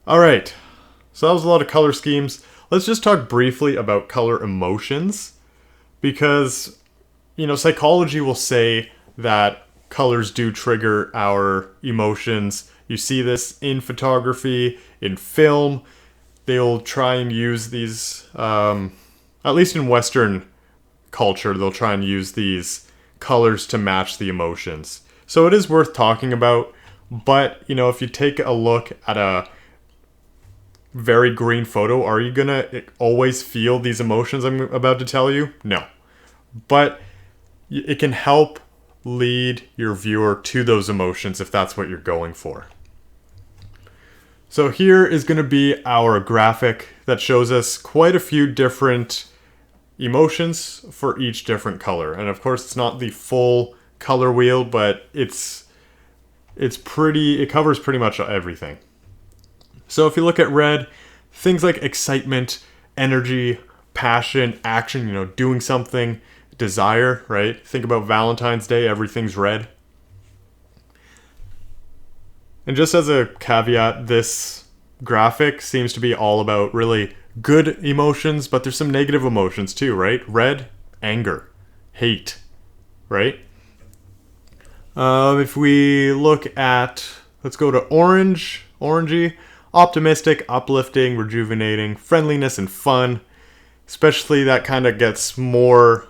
All right, so that was a lot of color schemes. Let's just talk briefly about color emotions because, psychology will say that colors do trigger our emotions. You see this in photography, in film. They'll try and use these, at least in Western culture, they'll try and use these colors to match the emotions. So it is worth talking about, but, if you take a look at a very green photo, are you gonna always feel these emotions I'm about to tell you? No. But it can help lead your viewer to those emotions if that's what you're going for. So here is going to be our graphic that shows us quite a few different emotions for each different color. And of course it's not the full color wheel, but it covers pretty much everything. So if you look at red, things like excitement, energy, passion, action, doing something, desire, right? Think about Valentine's Day, everything's red. And just as a caveat, this graphic seems to be all about really good emotions, but there's some negative emotions too, right? Red, anger, hate, right? If we look at, let's go to orange, orangey, optimistic, uplifting, rejuvenating, friendliness, and fun. Especially that kind of gets more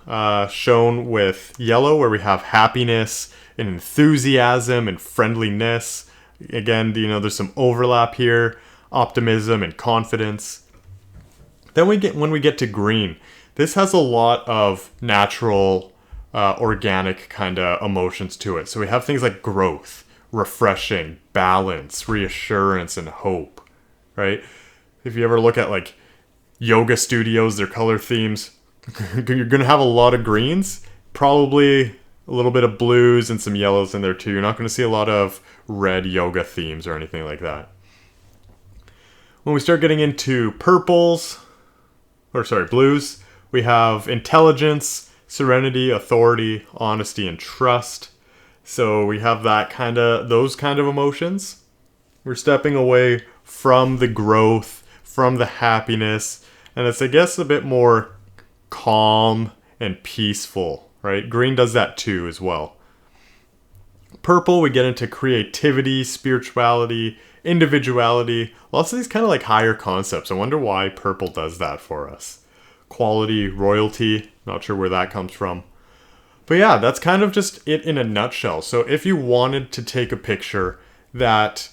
shown with yellow, where we have happiness and enthusiasm and friendliness. Again, there's some overlap here, optimism and confidence. Then when we get to green, this has a lot of natural, organic kind of emotions to it. So we have things like growth, refreshing, balance, reassurance, and hope, right? If you ever look at like yoga studios, their color themes, you're going to have a lot of greens, probably a little bit of blues and some yellows in there too. You're not going to see a lot of red yoga themes or anything like that. When we start getting into blues, we have intelligence, serenity, authority, honesty, and trust. So we have those kind of emotions. We're stepping away from the growth, from the happiness, and it's, I guess, a bit more calm and peaceful, right? Green does that too as well. Purple, we get into creativity, spirituality, individuality, lots of these kind of like higher concepts. I wonder why purple does that for us. Quality, royalty, not sure where that comes from. But yeah, that's kind of just it in a nutshell. So if you wanted to take a picture that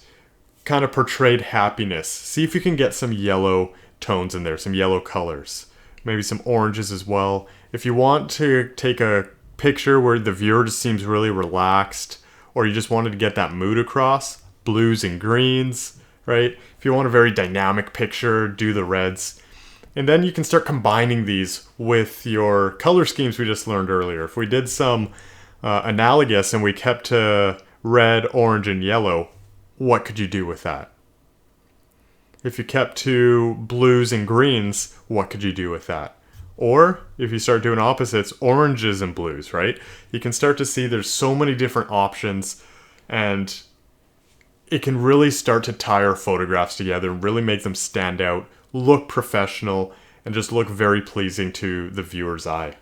kind of portrayed happiness, see if you can get some yellow tones in there, some yellow colors, maybe some oranges as well. If you want to take a picture where the viewer just seems really relaxed, or you just wanted to get that mood across, blues and greens, right? If you want a very dynamic picture, do the reds. And then you can start combining these with your color schemes we just learned earlier. If we did some analogous and we kept to red, orange, and yellow, what could you do with that? If you kept to blues and greens, what could you do with that? Or if you start doing opposites, oranges and blues, right? You can start to see there's so many different options, and it can really start to tie our photographs together and really make them stand out, look professional, and just look very pleasing to the viewer's eye.